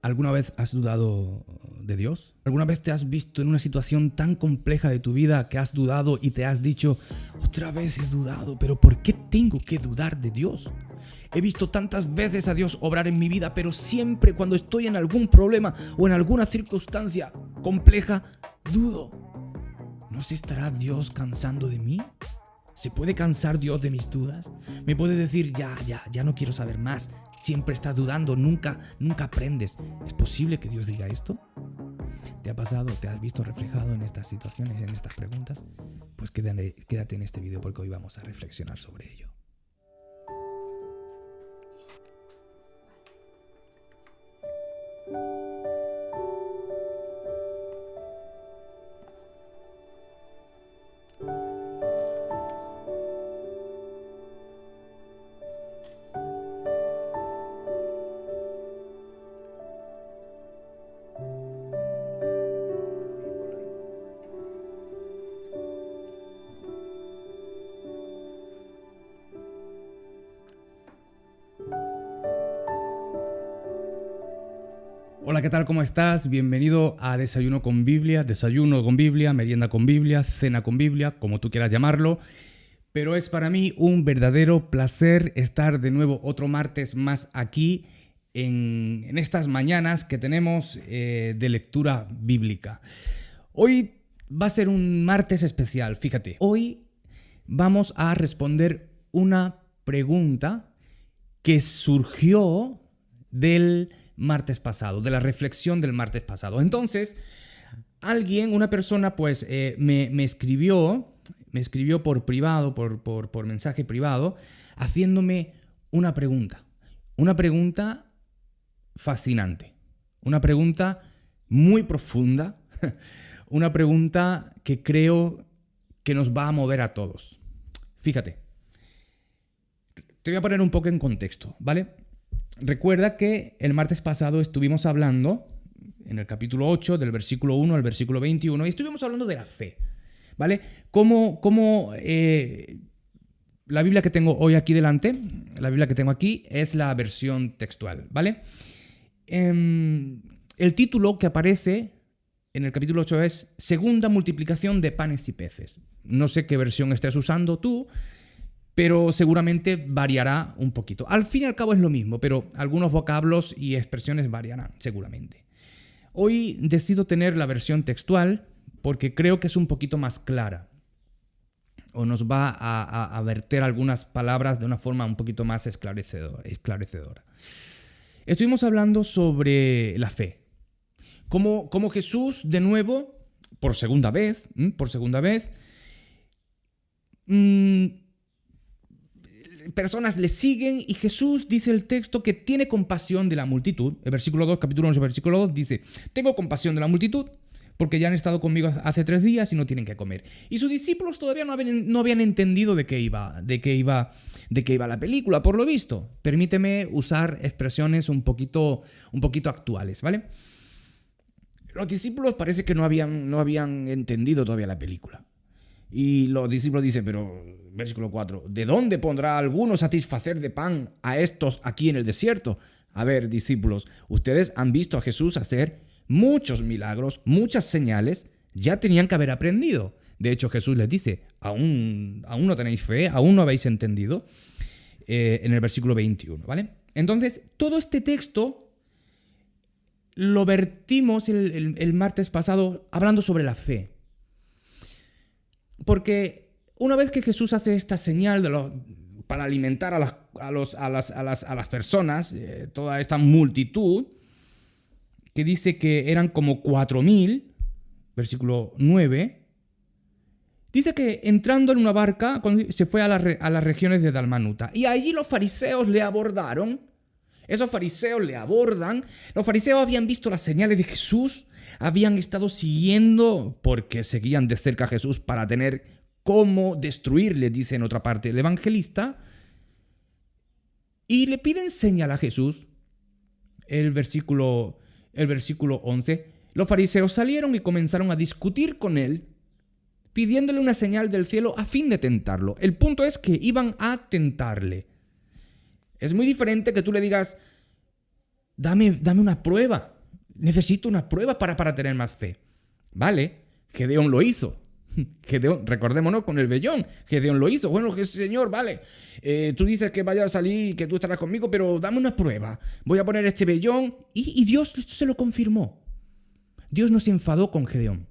¿Alguna vez has dudado de Dios? ¿Alguna vez te has visto en una situación tan compleja de tu vida que has dudado y te has dicho, otra vez he dudado, pero ¿por qué tengo que dudar de Dios? He visto tantas veces a Dios obrar en mi vida, pero siempre cuando estoy en algún problema o en alguna circunstancia compleja, dudo. ¿No se estará Dios cansando de mí? ¿Se puede cansar Dios de mis dudas? ¿Me puede decir, ya no quiero saber más? Siempre estás dudando, nunca aprendes. ¿Es posible que Dios diga esto? ¿Te ha pasado? ¿Te has visto reflejado en estas situaciones, en estas preguntas? Pues quédate en este video porque hoy vamos a reflexionar sobre ello. Hola, ¿qué tal? ¿Cómo estás? Bienvenido a Desayuno con Biblia, merienda con Biblia, cena con Biblia, como tú quieras llamarlo. Pero es para mí un verdadero placer estar de nuevo otro martes más aquí en estas mañanas que tenemos de lectura bíblica. Hoy va a ser un martes especial, fíjate. Hoy vamos a responder una pregunta que surgió del martes pasado, de la reflexión del martes pasado. Entonces, una persona, pues me escribió por privado, por mensaje privado, haciéndome una pregunta fascinante, una pregunta muy profunda, una pregunta que creo que nos va a mover a todos. Fíjate, te voy a poner un poco en contexto, ¿vale? Recuerda que el martes pasado estuvimos hablando, en el capítulo 8, del versículo 1 al versículo 21, y estuvimos hablando de la fe, ¿vale? La Biblia que tengo hoy aquí delante, la Biblia que tengo aquí, es la versión textual, ¿vale? El título que aparece en el capítulo 8 es Segunda multiplicación de panes y peces. No sé qué versión estés usando tú, pero seguramente variará un poquito. Al fin y al cabo es lo mismo, pero algunos vocablos y expresiones variarán, seguramente. Hoy decido tener la versión textual porque creo que es un poquito más clara o nos va a verter algunas palabras de una forma un poquito más esclarecedora. Estuvimos hablando sobre la fe. Como Jesús, de nuevo, por segunda vez, personas le siguen y Jesús, dice el texto, que tiene compasión de la multitud. El versículo 2, capítulo 11, versículo 2 dice, tengo compasión de la multitud porque ya han estado conmigo hace 3 días y no tienen que comer. Y sus discípulos todavía no habían entendido de qué iba la película, por lo visto. Permíteme usar expresiones un poquito actuales, ¿vale? Los discípulos parece que no habían entendido todavía la película. Y los discípulos dicen, pero, versículo 4, ¿de dónde pondrá alguno satisfacer de pan a estos aquí en el desierto? A ver, discípulos, ustedes han visto a Jesús hacer muchos milagros, muchas señales, ya tenían que haber aprendido. De hecho, Jesús les dice, ¿aún no tenéis fe? ¿Aún no habéis entendido? En el versículo 21, ¿vale? Entonces, todo este texto lo vertimos el martes pasado hablando sobre la fe. Porque una vez que Jesús hace esta señal para alimentar a las personas, toda esta multitud, que dice que eran como 4,000, versículo 9, dice que entrando en una barca se fue a las regiones de Dalmanuta. Y allí los fariseos le abordaron. Esos fariseos le abordan. Los fariseos habían visto las señales de Jesús, habían estado siguiendo porque seguían de cerca a Jesús para tener cómo destruirle, dice en otra parte el evangelista, y le piden señal a Jesús. El versículo 11, los fariseos salieron y comenzaron a discutir con él, pidiéndole una señal del cielo a fin de tentarlo. El punto es que iban a tentarle. Es muy diferente que tú le digas, dame una prueba. Necesito una prueba para tener más fe. Vale, Gedeón lo hizo. Gedeón, recordémonos con el vellón. Gedeón lo hizo. Bueno, Señor, vale. Tú dices que vaya a salir y que tú estarás conmigo, pero dame una prueba. Voy a poner este vellón. Y Dios se lo confirmó. Dios no se enfadó con Gedeón.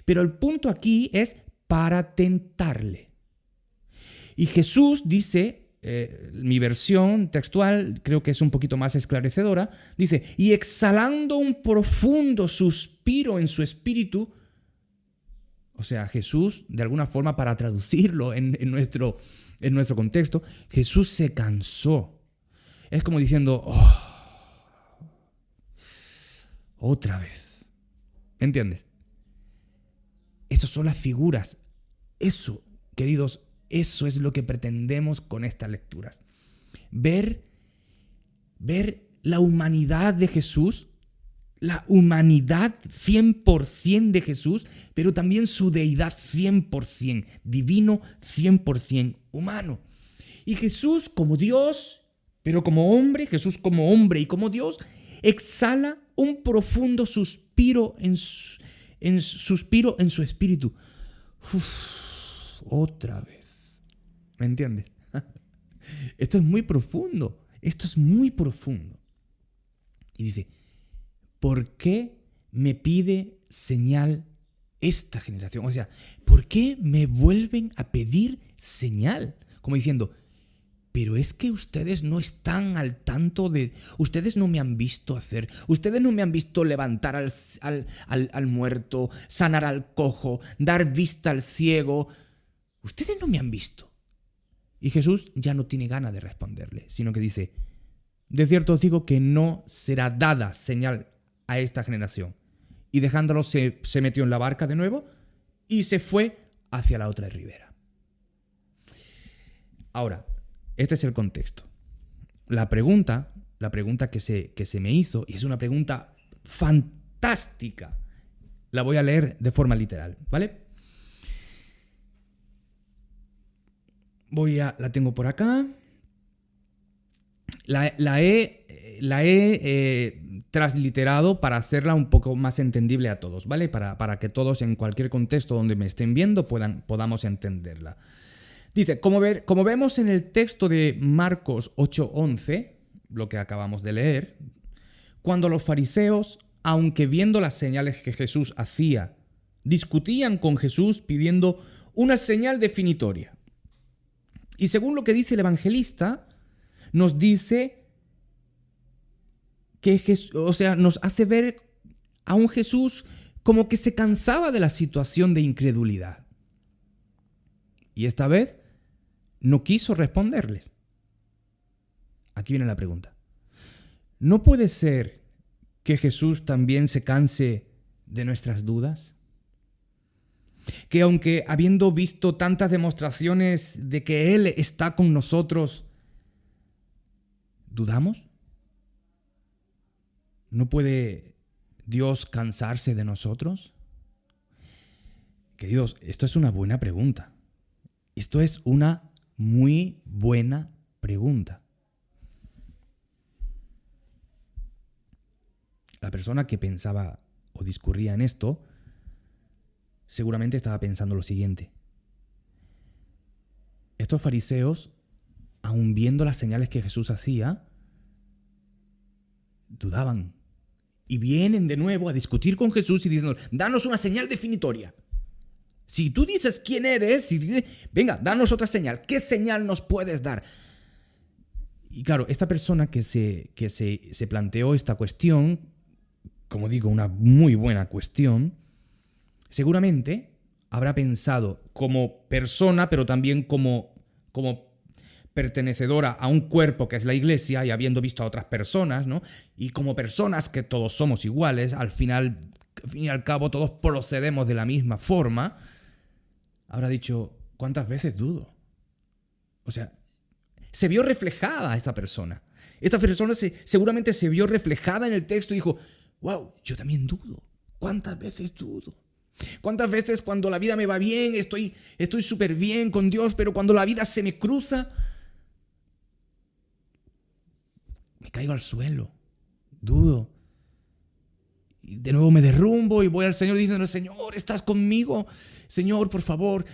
Pero el punto aquí es para tentarle. Y Jesús dice, mi versión textual creo que es un poquito más esclarecedora, dice, y exhalando un profundo suspiro en su espíritu. O sea, Jesús, de alguna forma, para traducirlo en nuestro contexto, Jesús se cansó. Es como diciendo, otra vez. ¿Entiendes? Esas son las figuras. Eso, queridos, eso es lo que pretendemos con estas lecturas. Ver la humanidad de Jesús, la humanidad 100% de Jesús, pero también su deidad 100%, divino 100% humano. Y Jesús como Dios, pero como hombre, Jesús como hombre y como Dios, exhala un profundo suspiro en su espíritu. Otra vez. ¿Me entiendes? Esto es muy profundo. Esto es muy profundo. Y dice, ¿por qué me pide señal esta generación? O sea, ¿por qué me vuelven a pedir señal? Como diciendo, pero es que ustedes no están al tanto de... Ustedes no me han visto hacer... Ustedes no me han visto levantar al muerto, sanar al cojo, dar vista al ciego. Ustedes no me han visto. Y Jesús ya no tiene ganas de responderle, sino que dice, de cierto os digo que no será dada señal a esta generación. Y dejándolo se metió en la barca de nuevo y se fue hacia la otra ribera. Ahora, este es el contexto. La pregunta que se me hizo, y es una pregunta fantástica, la voy a leer de forma literal, ¿vale? La tengo por acá. La he transliterado para hacerla un poco más entendible a todos, ¿vale? Para que todos en cualquier contexto donde me estén viendo podamos entenderla. Dice, como vemos en el texto de Marcos 8:11, lo que acabamos de leer, cuando los fariseos, aunque viendo las señales que Jesús hacía, discutían con Jesús pidiendo una señal definitoria. Y según lo que dice el evangelista, nos dice que nos hace ver a un Jesús como que se cansaba de la situación de incredulidad. Y esta vez no quiso responderles. Aquí viene la pregunta. ¿No puede ser que Jesús también se canse de nuestras dudas? Que aunque habiendo visto tantas demostraciones de que Él está con nosotros, ¿dudamos? ¿No puede Dios cansarse de nosotros? Queridos, esto es una buena pregunta. Esto es una muy buena pregunta. La persona que pensaba o discurría en esto seguramente estaba pensando lo siguiente. Estos fariseos, aun viendo las señales que Jesús hacía, dudaban. Y vienen de nuevo a discutir con Jesús y diciendo, danos una señal definitoria. Si tú dices quién eres, venga, danos otra señal. ¿Qué señal nos puedes dar? Y claro, esta persona que se planteó esta cuestión, como digo, una muy buena cuestión, seguramente habrá pensado como persona, pero también como pertenecedora a un cuerpo que es la iglesia y habiendo visto a otras personas, ¿no? Y como personas que todos somos iguales, al fin y al cabo todos procedemos de la misma forma, habrá dicho, ¿cuántas veces dudo? O sea, se vio reflejada esta persona. Esta persona seguramente se vio reflejada en el texto y dijo, wow, yo también dudo. ¿Cuántas veces dudo? ¿Cuántas veces cuando la vida me va bien, estoy súper bien con Dios, pero cuando la vida se me cruza, me caigo al suelo? dudo. Y de nuevo me derrumbo y voy al Señor diciendo, Señor, ¿estás conmigo? Señor, por favor.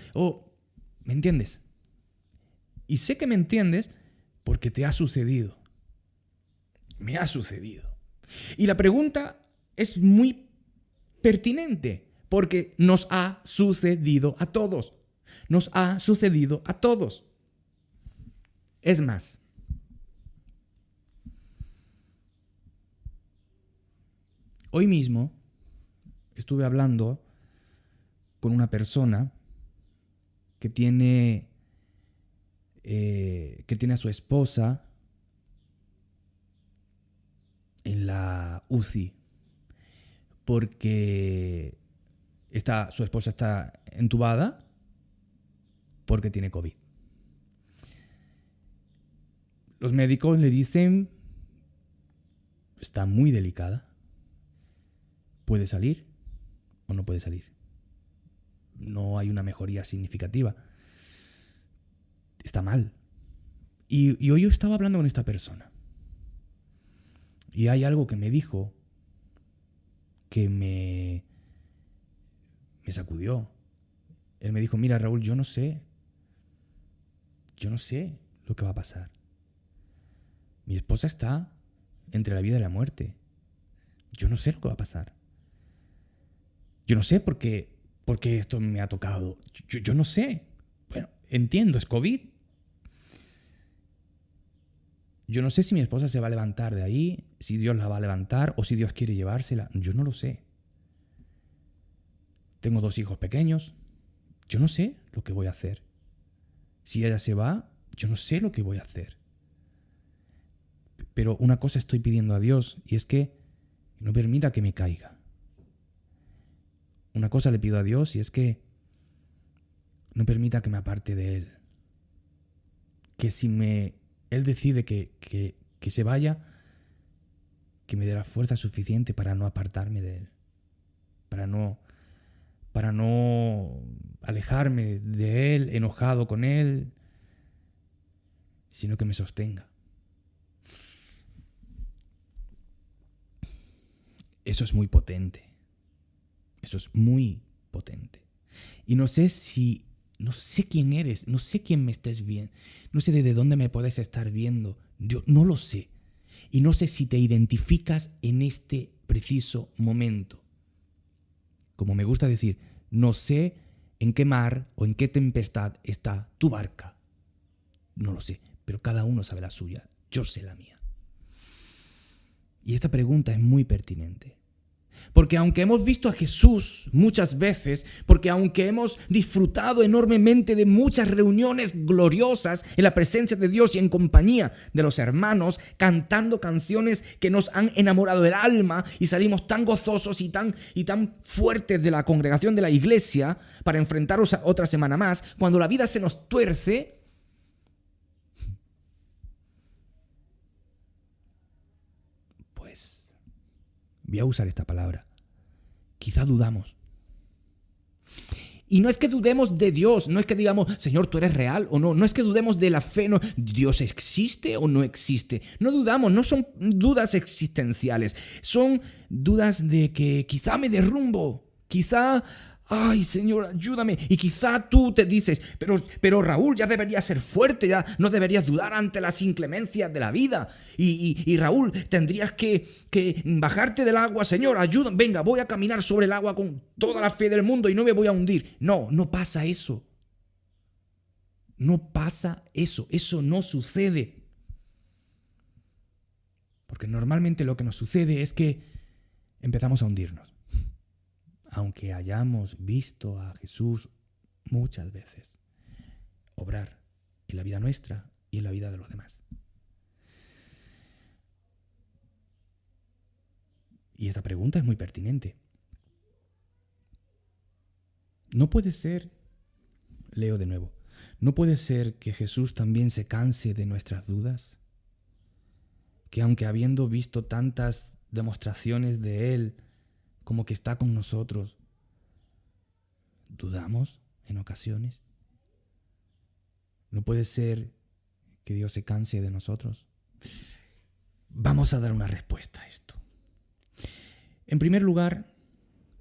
¿Me entiendes? Y sé que me entiendes porque te ha sucedido. Me ha sucedido. Y la pregunta es muy pertinente porque nos ha sucedido a todos. Nos ha sucedido a todos. Es más, hoy mismo estuve hablando con una persona que tiene a su esposa en la UCI porque su esposa está entubada porque tiene COVID. Los médicos le dicen, está muy delicada, puede salir o no puede salir. No hay una mejoría significativa. Está mal. Y hoy yo estaba hablando con esta persona. Y hay algo que me dijo que me sacudió. Él me dijo, mira Raúl, yo no sé lo que va a pasar. Mi esposa está entre la vida y la muerte. Yo no sé lo que va a pasar. Yo no sé por qué esto me ha tocado. Yo no sé. Bueno, entiendo, es COVID. Yo no sé si mi esposa se va a levantar de ahí, si Dios la va a levantar o si Dios quiere llevársela. Yo no lo sé. Tengo 2 hijos pequeños. Yo no sé lo que voy a hacer. Si ella se va, yo no sé lo que voy a hacer. Pero una cosa estoy pidiendo a Dios y es que no permita que me caiga. Una cosa le pido a Dios y es que no permita que me aparte de Él. Que si Él decide que se vaya, que me dé la fuerza suficiente para no apartarme de Él. Para no alejarme de Él, enojado con Él, sino que me sostenga. Eso es muy potente. Eso es muy potente. Y no sé quién eres, no sé quién me estés viendo, no sé desde dónde me puedes estar viendo. Yo no lo sé. Y no sé si te identificas en este preciso momento. Como me gusta decir, no sé en qué mar o en qué tempestad está tu barca. No lo sé, pero cada uno sabe la suya. Yo sé la mía. Y esta pregunta es muy pertinente. Porque aunque hemos visto a Jesús muchas veces, porque aunque hemos disfrutado enormemente de muchas reuniones gloriosas en la presencia de Dios y en compañía de los hermanos, cantando canciones que nos han enamorado del alma y salimos tan gozosos y tan fuertes de la congregación de la iglesia para enfrentaros a otra semana más, cuando la vida se nos tuerce, pues voy a usar esta palabra. Quizá dudamos. Y no es que dudemos de Dios, no es que digamos, Señor, ¿tú eres real o no? No es que dudemos de la fe, no. ¿Dios existe o no existe? No dudamos, no son dudas existenciales, son dudas de que quizá me derrumbo, quizá, ay Señor, ayúdame. Y quizá tú te dices, pero Raúl, ya deberías ser fuerte, ya no deberías dudar ante las inclemencias de la vida. Y Raúl, tendrías que bajarte del agua, Señor, ayúdame, venga, voy a caminar sobre el agua con toda la fe del mundo y no me voy a hundir. No pasa eso. No pasa eso, eso no sucede. Porque normalmente lo que nos sucede es que empezamos a hundirnos. Aunque hayamos visto a Jesús muchas veces obrar en la vida nuestra y en la vida de los demás. Y esta pregunta es muy pertinente. No puede ser, leo de nuevo, no puede ser que Jesús también se canse de nuestras dudas, que aunque habiendo visto tantas demostraciones de Él, como que está con nosotros, dudamos en ocasiones. No puede ser que Dios se canse de nosotros. Vamos a dar una respuesta a esto. En primer lugar,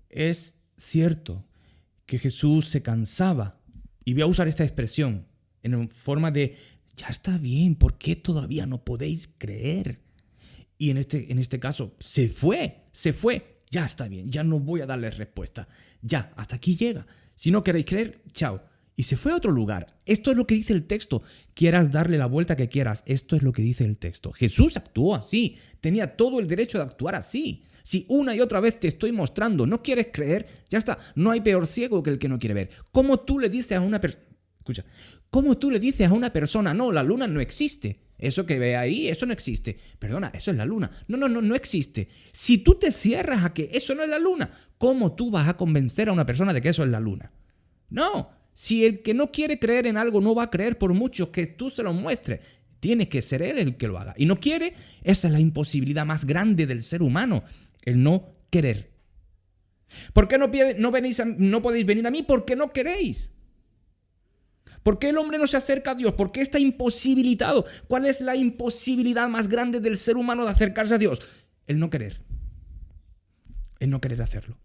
es cierto que Jesús se cansaba, y voy a usar esta expresión en forma de, ya está bien, ¿por qué todavía no podéis creer? Y en este caso, se fue, ya está bien, ya no voy a darles respuesta, ya, hasta aquí llega. Si no queréis creer, chao. Y se fue a otro lugar. Esto es lo que dice el texto. Quieras darle la vuelta que quieras, esto es lo que dice el texto. Jesús actuó así, tenía todo el derecho de actuar así. Si una y otra vez te estoy mostrando, no quieres creer, ya está, no hay peor ciego que el que no quiere ver. ¿Cómo tú le dices a una persona, escucha, cómo tú le dices a una persona, no, la luna no existe? Eso que ve ahí, eso no existe. Perdona, eso es la luna. No existe. Si tú te cierras a que eso no es la luna, ¿cómo tú vas a convencer a una persona de que eso es la luna? No. Si el que no quiere creer en algo no va a creer por mucho que tú se lo muestres, tiene que ser él el que lo haga. Y no quiere, esa es la imposibilidad más grande del ser humano, el no querer. ¿Por qué no podéis venir a mí? Porque no queréis. ¿Por qué el hombre no se acerca a Dios? ¿Por qué está imposibilitado? ¿Cuál es la imposibilidad más grande del ser humano de acercarse a Dios? El no querer. El no querer hacerlo.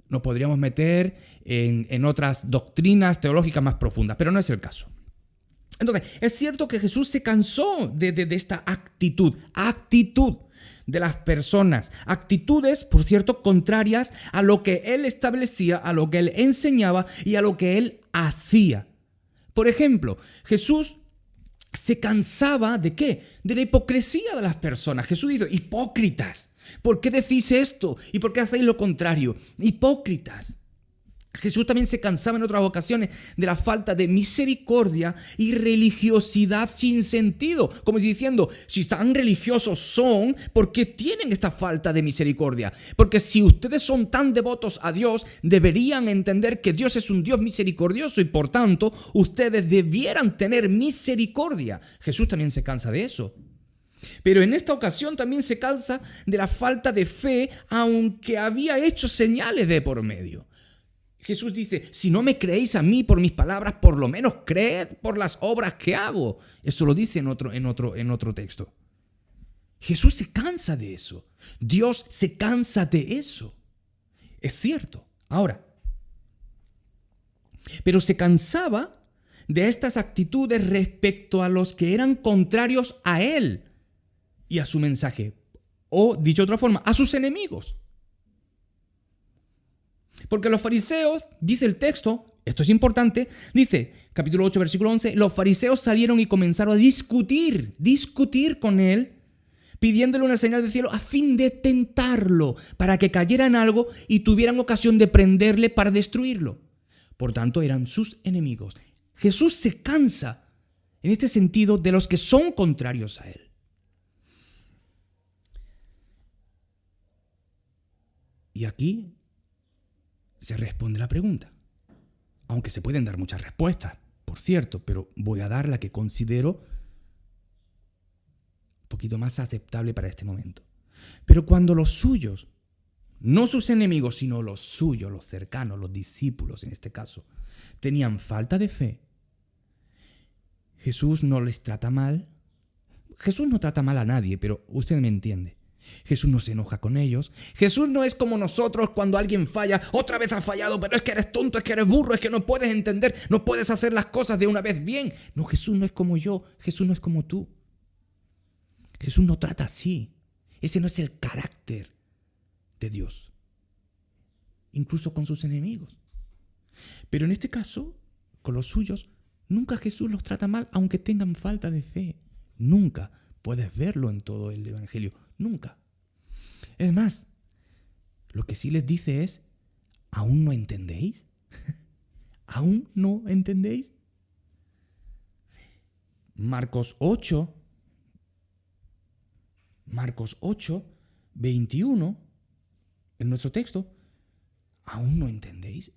Nos podríamos meter en otras doctrinas teológicas más profundas, pero no es el caso. Entonces, es cierto que Jesús se cansó de esta actitud de las personas. Actitudes, por cierto, contrarias a lo que Él establecía, a lo que Él enseñaba y a lo que Él hacía. Por ejemplo, Jesús se cansaba ¿de qué? De la hipocresía de las personas. Jesús dijo, hipócritas. ¿Por qué decís esto? ¿Y por qué hacéis lo contrario? Hipócritas. Jesús también se cansaba en otras ocasiones de la falta de misericordia y religiosidad sin sentido. Como diciendo, si tan religiosos son, ¿por qué tienen esta falta de misericordia? Porque si ustedes son tan devotos a Dios, deberían entender que Dios es un Dios misericordioso y por tanto, ustedes debieran tener misericordia. Jesús también se cansa de eso. Pero en esta ocasión también se cansa de la falta de fe, aunque había hecho señales de por medio. Jesús dice, si no me creéis a mí por mis palabras, por lo menos creed por las obras que hago. Eso lo dice en otro texto. Jesús se cansa de eso. Dios se cansa de eso. Es cierto. Ahora, pero se cansaba de estas actitudes respecto a los que eran contrarios a Él y a su mensaje. O, dicho de otra forma, a sus enemigos. Porque los fariseos, dice el texto, esto es importante, dice, capítulo 8, versículo 11, los fariseos salieron y comenzaron a discutir con él, pidiéndole una señal del cielo a fin de tentarlo, para que cayera en algo y tuvieran ocasión de prenderle para destruirlo. Por tanto, eran sus enemigos. Jesús se cansa, en este sentido, de los que son contrarios a él. Y aquí se responde la pregunta. Aunque se pueden dar muchas respuestas, por cierto, pero voy a dar la que considero un poquito más aceptable para este momento. Pero cuando los suyos, no sus enemigos, sino los suyos, los cercanos, los discípulos en este caso, tenían falta de fe, Jesús no les trata mal. Jesús no trata mal a nadie, pero usted me entiende. Jesús no se enoja con ellos. Jesús no es como nosotros cuando alguien falla. Otra vez has fallado, pero es que eres tonto, es que eres burro, es que no puedes entender, no puedes hacer las cosas de una vez bien. No, Jesús no es como yo, Jesús no es como tú. Jesús no trata así. Ese no es el carácter de Dios. Incluso con sus enemigos. Pero en este caso, con los suyos, nunca Jesús los trata mal, aunque tengan falta de fe. Nunca. Puedes verlo en todo el Evangelio. Nunca. Es más, lo que sí les dice es, ¿aún no entendéis? ¿Aún no entendéis? Marcos 8, 21, en nuestro texto, ¿aún no entendéis?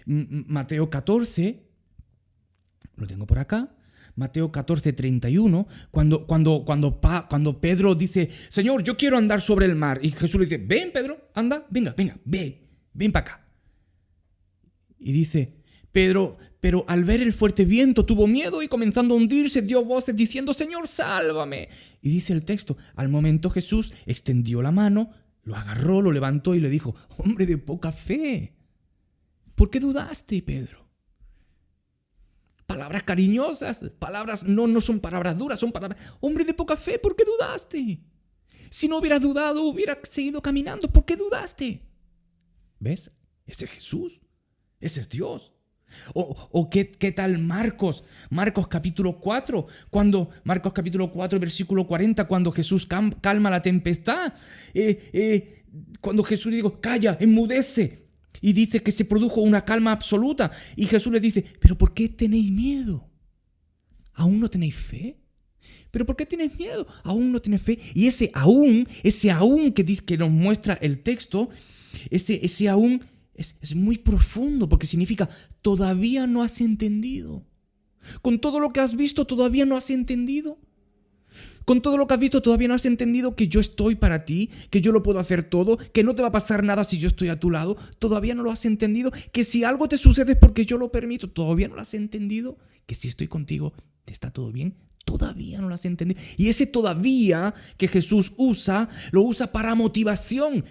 Mateo 14, lo tengo por acá. Mateo 14, 31, cuando Pedro dice, Señor, yo quiero andar sobre el mar. Y Jesús le dice, ven Pedro, anda, venga, ven para acá. Y dice, Pero al ver el fuerte viento tuvo miedo y comenzando a hundirse dio voces diciendo: Señor, sálvame. Y dice el texto: al momento Jesús extendió la mano, lo agarró, lo levantó y le dijo: hombre de poca fe, ¿por qué dudaste, Pedro? Palabras cariñosas, palabras no son palabras duras, son palabras: hombre de poca fe, ¿por qué dudaste? Si no hubieras dudado, hubieras seguido caminando. ¿Por qué dudaste? ¿Ves? Ese es Jesús, ese es Dios. O ¿qué tal Marcos capítulo 4, Marcos capítulo 4 versículo 40, cuando Jesús calma la tempestad, cuando Jesús le dijo: calla, enmudece, y dice que se produjo una calma absoluta, y Jesús le dice: pero ¿por qué tenéis miedo? ¿Aún no tenéis fe? ¿Pero por qué tienes miedo? ¿Aún no tienes fe? Y ese aún que nos muestra el texto, ese aún es muy profundo, porque significa: todavía no has entendido. Con todo lo que has visto, todavía no has entendido. Con todo lo que has visto, todavía no has entendido que yo estoy para ti, que yo lo puedo hacer todo, que no te va a pasar nada si yo estoy a tu lado. Todavía no lo has entendido. Que si algo te sucede es porque yo lo permito. Todavía no lo has entendido. Que si estoy contigo, ¿te está todo bien? Todavía no lo has entendido. Y ese todavía que Jesús usa, lo usa para motivación.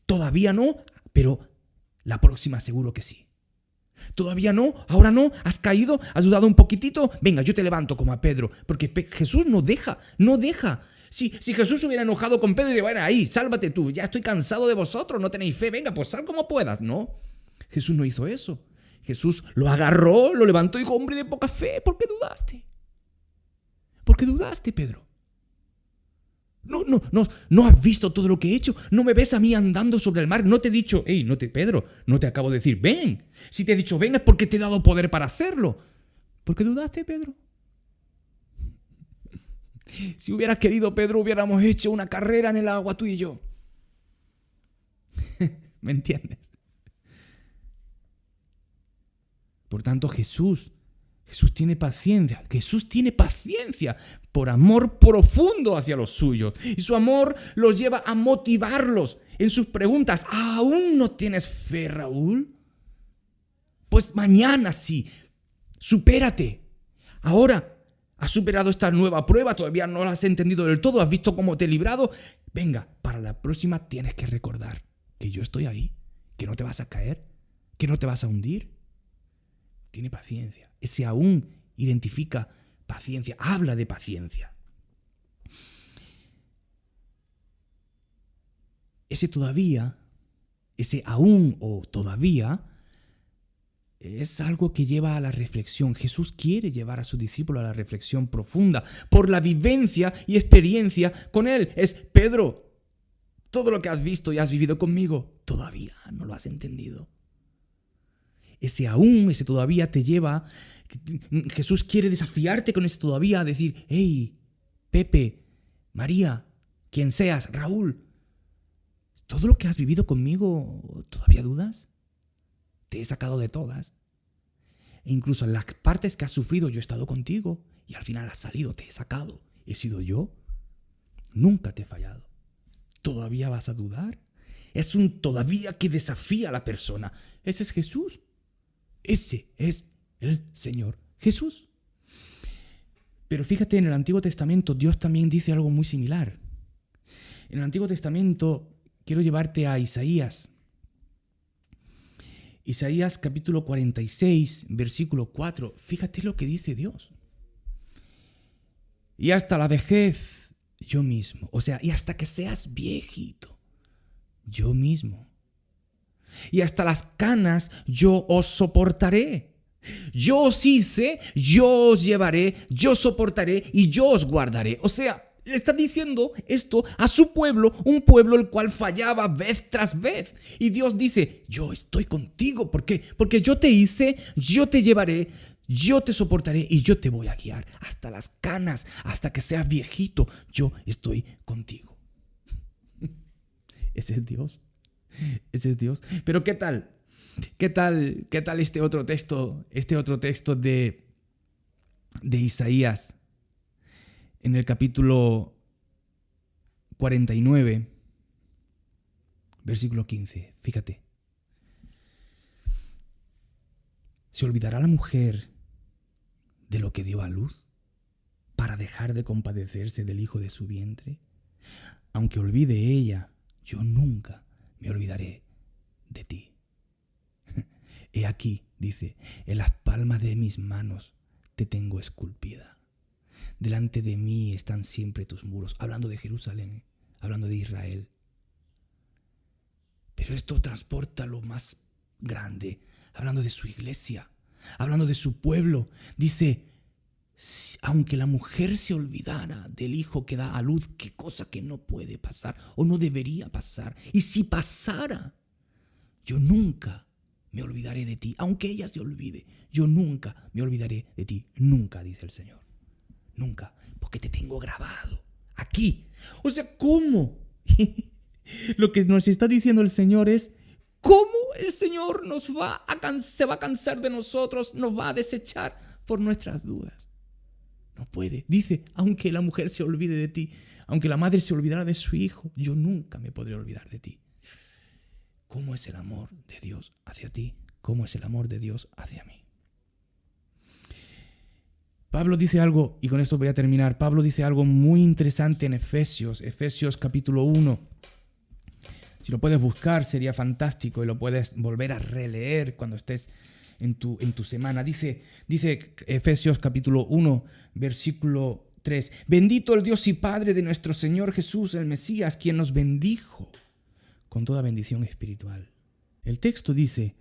Todavía no, pero la próxima seguro que sí. Todavía no, ahora no, has caído, has dudado un poquitito. Venga, yo te levanto como a Pedro. Porque Jesús no deja. Si Jesús hubiera enojado con Pedro y dice: bueno, ahí, sálvate tú, ya estoy cansado de vosotros, no tenéis fe, venga, pues sal como puedas. No, Jesús no hizo eso. Jesús lo agarró, lo levantó y dijo: hombre de poca fe, ¿por qué dudaste? ¿Por qué dudaste, Pedro? No has visto todo lo que he hecho. No me ves a mí andando sobre el mar. No te he dicho: Pedro, no te acabo de decir ven. Si te he dicho ven es porque te he dado poder para hacerlo. ¿Por qué dudaste, Pedro? Si hubieras querido, Pedro, hubiéramos hecho una carrera en el agua, tú y yo. ¿Me entiendes? Por tanto, Jesús tiene paciencia. Jesús tiene paciencia por amor profundo hacia los suyos. Y su amor los lleva a motivarlos en sus preguntas. ¿Aún no tienes fe, Raúl? Pues mañana sí. Supérate. Ahora has superado esta nueva prueba. Todavía no la has entendido del todo. ¿Has visto cómo te he librado? Venga, para la próxima tienes que recordar que yo estoy ahí. Que no te vas a caer. Que no te vas a hundir. Tiene paciencia. Ese aún identifica paciencia, habla de paciencia. Ese todavía, ese aún o todavía, es algo que lleva a la reflexión. Jesús quiere llevar a sus discípulos a la reflexión profunda por la vivencia y experiencia con Él. Es: Pedro, todo lo que has visto y has vivido conmigo, todavía no lo has entendido. Ese aún, ese todavía te lleva. Jesús quiere desafiarte con ese todavía a decir: hey, Pepe, María, quien seas, Raúl, ¿todo lo que has vivido conmigo todavía dudas? Te he sacado de todas. E incluso en las partes que has sufrido yo he estado contigo y al final has salido, te he sacado. He sido yo. Nunca te he fallado. ¿Todavía vas a dudar? Es un todavía que desafía a la persona. Ese es Jesús. Ese es el Señor Jesús. Pero fíjate, en el Antiguo Testamento Dios también dice algo muy similar. En el Antiguo Testamento quiero llevarte a Isaías. Isaías capítulo 46, versículo 4. Fíjate lo que dice Dios. Y hasta la vejez, yo mismo. O sea, y hasta que seas viejito, yo mismo. Y hasta las canas yo os soportaré. Yo os hice, yo os llevaré, yo soportaré y yo os guardaré. O sea, le está diciendo esto a su pueblo, un pueblo el cual fallaba vez tras vez. Y Dios dice: yo estoy contigo. ¿Por qué? Porque yo te hice, yo te llevaré, yo te soportaré y yo te voy a guiar. Hasta las canas, hasta que seas viejito, yo estoy contigo. Ese es Dios. Ese es Dios. Pero ¿qué tal? ¿Qué tal este otro texto de Isaías? En el capítulo 49, versículo 15. Fíjate. ¿Se olvidará la mujer de lo que dio a luz para dejar de compadecerse del hijo de su vientre? Aunque olvide ella, yo nunca me olvidaré de ti. He aquí, dice, en las palmas de mis manos te tengo esculpida. Delante de mí están siempre tus muros. Hablando de Jerusalén, hablando de Israel. Pero esto transporta lo más grande, hablando de su iglesia, hablando de su pueblo. Dice, aunque la mujer se olvidara del hijo que da a luz, qué cosa que no puede pasar o no debería pasar. Y si pasara, yo nunca me olvidaré de ti. Aunque ella se olvide, yo nunca me olvidaré de ti. Nunca, dice el Señor. Nunca, porque te tengo grabado aquí. O sea, ¿cómo? Lo que nos está diciendo el Señor es, ¿cómo el Señor se va a cansar de nosotros, nos va a desechar por nuestras dudas? No puede. Dice, aunque la mujer se olvide de ti, aunque la madre se olvidara de su hijo, yo nunca me podré olvidar de ti. ¿Cómo es el amor de Dios hacia ti? ¿Cómo es el amor de Dios hacia mí? Pablo dice algo, y con esto voy a terminar. Pablo dice algo muy interesante en Efesios capítulo 1. Si lo puedes buscar sería fantástico y lo puedes volver a releer cuando estés en tu semana. Dice Efesios capítulo 1, versículo 3. Bendito el Dios y Padre de nuestro Señor Jesús, el Mesías, quien nos bendijo con toda bendición espiritual. El texto dice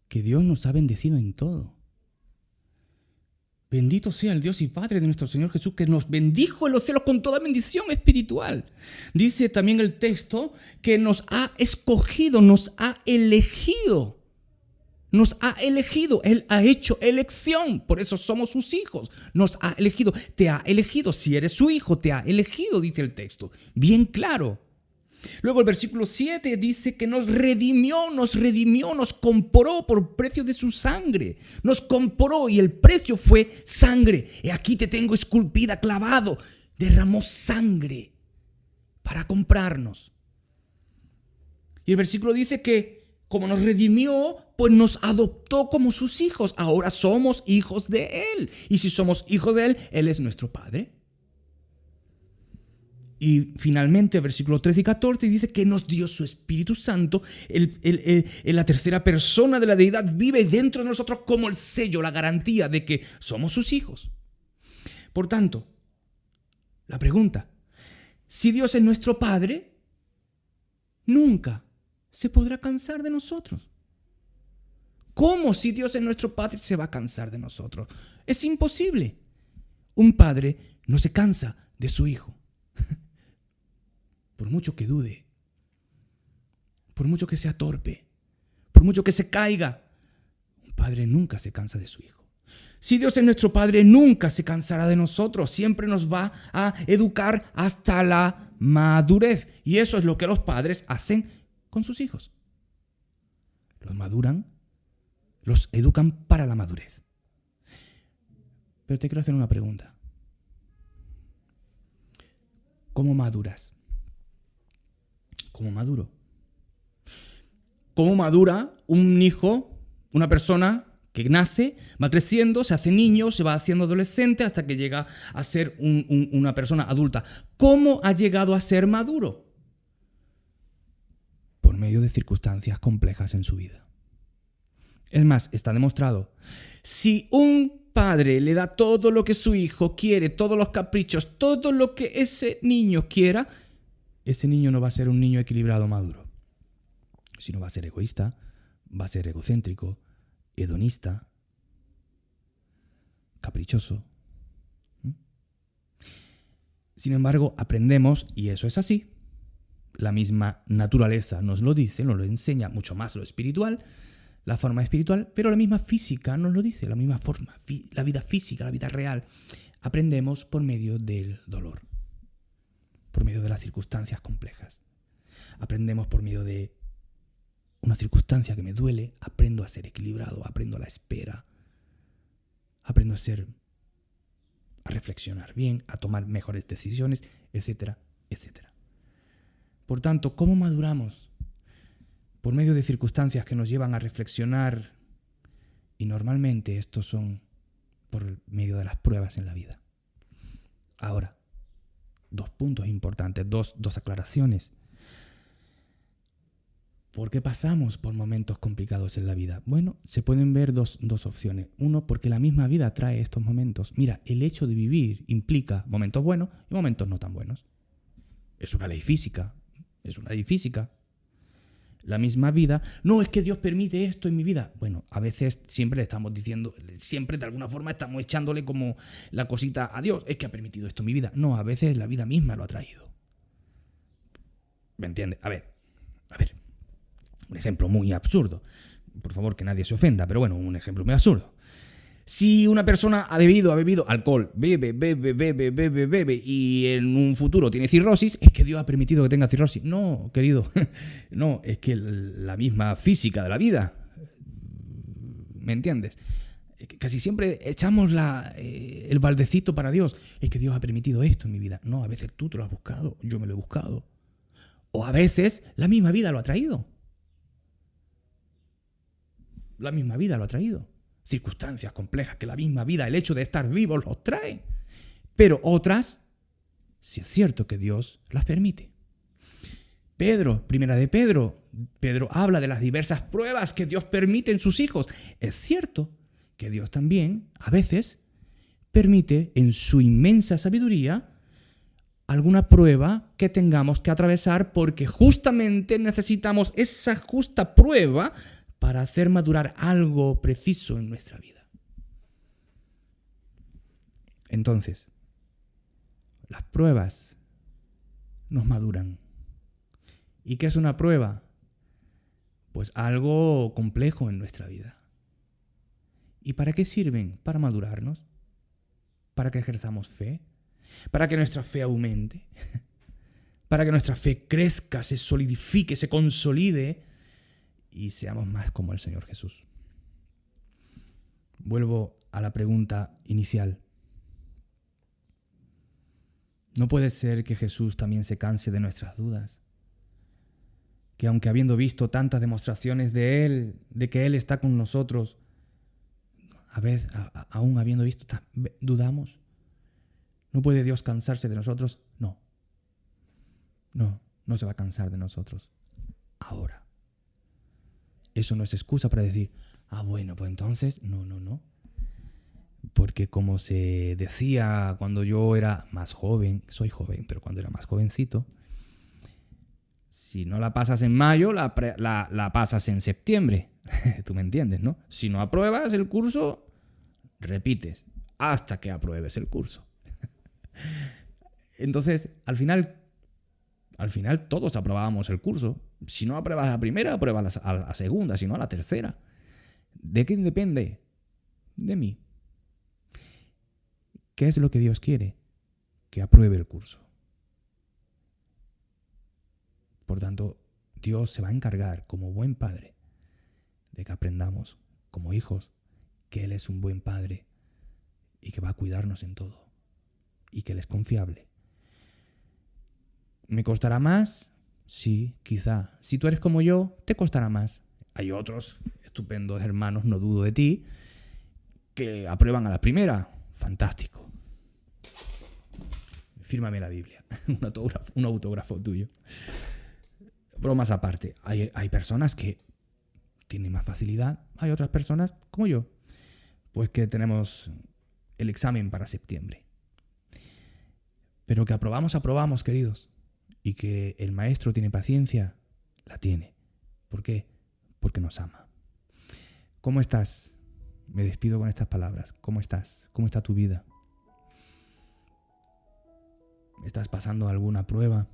que Dios nos ha bendecido en todo. Bendito sea el Dios y Padre de nuestro Señor Jesús, que nos bendijo en los cielos con toda bendición espiritual. Dice también el texto que nos ha escogido, nos ha elegido. Nos ha elegido, Él ha hecho elección, por eso somos sus hijos. Nos ha elegido, te ha elegido, si eres su hijo, te ha elegido, dice el texto. Bien claro. Luego el versículo 7 dice que nos redimió, nos compró por precio de su sangre. Nos compró y el precio fue sangre. Y aquí te tengo esculpida, clavado. Derramó sangre para comprarnos. Y el versículo dice que como nos redimió, pues nos adoptó como sus hijos. Ahora somos hijos de Él. Y si somos hijos de Él, Él es nuestro Padre. Y finalmente, versículos 13 y 14 dice que nos dio su Espíritu Santo, la tercera persona de la deidad vive dentro de nosotros como el sello, la garantía de que somos sus hijos. Por tanto, la pregunta, si Dios es nuestro Padre, nunca se podrá cansar de nosotros. ¿Cómo si Dios es nuestro Padre se va a cansar de nosotros? Es imposible. Un padre no se cansa de su hijo. Por mucho que dude, por mucho que sea torpe, por mucho que se caiga, un padre nunca se cansa de su hijo. Si Dios es nuestro Padre, nunca se cansará de nosotros. Siempre nos va a educar hasta la madurez. Y eso es lo que los padres hacen con sus hijos. Los maduran, los educan para la madurez. Pero te quiero hacer una pregunta. ¿Cómo maduras? ¿Cómo maduro? ¿Cómo madura un hijo, una persona que nace, va creciendo, se hace niño, se va haciendo adolescente hasta que llega a ser una persona adulta? ¿Cómo ha llegado a ser maduro? Por medio de circunstancias complejas en su vida. Es más, está demostrado. Si un padre le da todo lo que su hijo quiere, todos los caprichos, todo lo que ese niño quiera, ese niño no va a ser un niño equilibrado maduro, sino va a ser egoísta, va a ser egocéntrico, hedonista, caprichoso. Sin embargo, aprendemos, y eso es así, la misma naturaleza nos lo dice, nos lo enseña, mucho más lo espiritual, la forma espiritual, pero la misma física nos lo dice, la misma forma, la vida física, la vida real. Aprendemos por medio del dolor. Por medio de las circunstancias complejas. Aprendemos por medio de una circunstancia que me duele, aprendo a ser equilibrado, aprendo a la espera, aprendo a reflexionar bien, a tomar mejores decisiones, etcétera, etcétera. Por tanto, ¿cómo maduramos? Por medio de circunstancias que nos llevan a reflexionar Y normalmente estos son por medio de las pruebas en la vida. Ahora, 2 puntos importantes, dos aclaraciones. ¿Por qué pasamos por momentos complicados en la vida? Bueno, se pueden ver dos opciones. Uno, porque la misma vida trae estos momentos. Mira, el hecho de vivir implica momentos buenos y momentos no tan buenos. Es una ley física. La misma vida. No, es que Dios permite esto en mi vida. Bueno, a veces siempre le estamos diciendo, siempre de alguna forma estamos echándole como la cosita a Dios. Es que ha permitido esto en mi vida. No, a veces la vida misma lo ha traído. ¿Me entiendes? A ver. Un ejemplo muy absurdo. Por favor, que nadie se ofenda, pero bueno, un ejemplo muy absurdo. Si una persona ha bebido alcohol, bebe, y en un futuro tiene cirrosis, es que Dios ha permitido que tenga cirrosis. No, querido, no, es que la misma física de la vida. ¿Me entiendes? Casi siempre echamos el baldecito para Dios. Es que Dios ha permitido esto en mi vida. No, a veces tú te lo has buscado, yo me lo he buscado. O a veces la misma vida lo ha traído. La misma vida lo ha traído. Circunstancias complejas que la misma vida, el hecho de estar vivos, los trae. Pero otras, sí es cierto que Dios las permite. Primera de Pedro habla de las diversas pruebas que Dios permite en sus hijos. Es cierto que Dios también, a veces, permite en su inmensa sabiduría alguna prueba que tengamos que atravesar porque justamente necesitamos esa justa prueba para hacer madurar algo preciso en nuestra vida. Entonces, las pruebas nos maduran. ¿Y qué es una prueba? Pues algo complejo en nuestra vida. ¿Y para qué sirven? Para madurarnos, para que ejerzamos fe, para que nuestra fe aumente, para que nuestra fe crezca, se solidifique, se consolide y seamos más como el Señor Jesús. Vuelvo a la pregunta inicial. ¿No puede ser que Jesús también se canse de nuestras dudas? Que aunque habiendo visto tantas demostraciones de Él, de que Él está con nosotros, aún habiendo visto, dudamos. ¿No puede Dios cansarse de nosotros? No, no se va a cansar de nosotros. Ahora. Eso no es excusa para decir, bueno, pues entonces, no. Porque como se decía cuando yo era más joven, soy joven, pero cuando era más jovencito, si no la pasas en mayo, la pasas en septiembre. Tú me entiendes, ¿no? Si no apruebas el curso, repites hasta que apruebes el curso. Entonces, al final todos aprobábamos el curso. Si no apruebas la primera, apruebas a la segunda, si no a la tercera. ¿De quién depende? De mí. ¿Qué es lo que Dios quiere? Que apruebe el curso. Por tanto, Dios se va a encargar como buen padre de que aprendamos como hijos que Él es un buen padre y que va a cuidarnos en todo y que Él es confiable. ¿Me costará más? Sí, quizá. Si tú eres como yo, te costará más. Hay otros estupendos hermanos, no dudo de ti, que aprueban a la primera. Fantástico. Fírmame la Biblia. Un autógrafo tuyo. Bromas aparte. Hay personas que tienen más facilidad. Hay otras personas, como yo, pues que tenemos el examen para septiembre. Pero que aprobamos, queridos. Y que el maestro tiene paciencia, la tiene. ¿Por qué? Porque nos ama. ¿Cómo estás? Me despido con estas palabras. ¿Cómo estás? ¿Cómo está tu vida? ¿Estás pasando alguna prueba?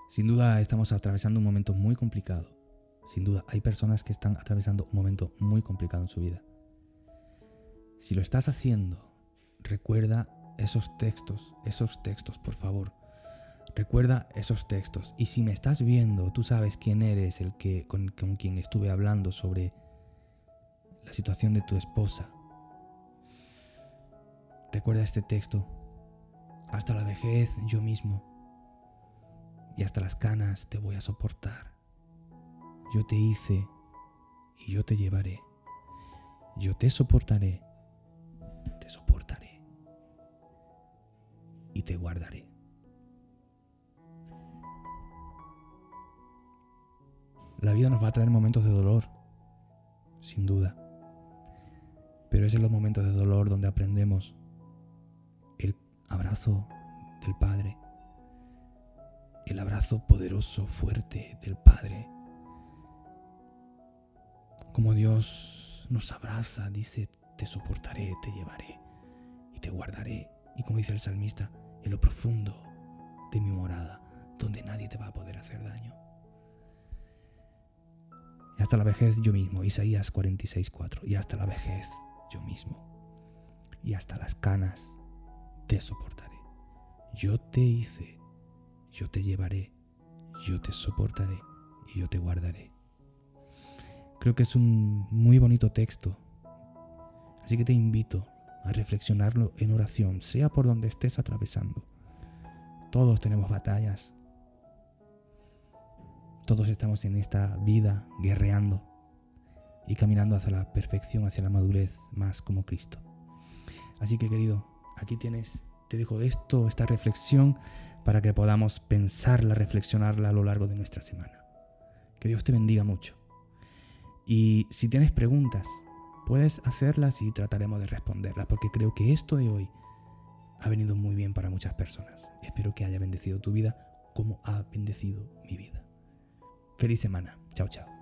Sin duda estamos atravesando un momento muy complicado. Sin duda hay personas que están atravesando un momento muy complicado en su vida. Si lo estás haciendo, recuerda esos textos, por favor. Recuerda esos textos. Y si me estás viendo, tú sabes quién eres, con quien estuve hablando sobre la situación de tu esposa. Recuerda este texto. Hasta la vejez yo mismo y hasta las canas te voy a soportar. yo te hice y yo te llevaré. Yo te soportaré y te guardaré. La vida nos va a traer momentos de dolor, sin duda. Pero es en los momentos de dolor donde aprendemos el abrazo del Padre, el abrazo poderoso, fuerte del Padre. Como Dios nos abraza, dice, te soportaré, te llevaré y te guardaré. Y como dice el salmista, en lo profundo de mi morada, donde nadie te va a poder hacer daño. Y hasta la vejez yo mismo, Isaías 46:4, y hasta la vejez yo mismo, y hasta las canas te soportaré. Yo te hice, yo te llevaré, yo te soportaré y yo te guardaré. Creo que es un muy bonito texto, así que te invito a reflexionarlo en oración, sea por donde estés atravesando. Todos tenemos batallas, todos estamos en esta vida guerreando y caminando hacia la perfección, hacia la madurez más como Cristo. Así que, querido, aquí tienes, te dejo esta reflexión para que podamos pensarla, reflexionarla a lo largo de nuestra semana. Que Dios te bendiga mucho. Y si tienes preguntas, puedes hacerlas y trataremos de responderlas, porque creo que esto de hoy ha venido muy bien para muchas personas. Espero que haya bendecido tu vida como ha bendecido mi vida. Feliz semana. Chao, chao.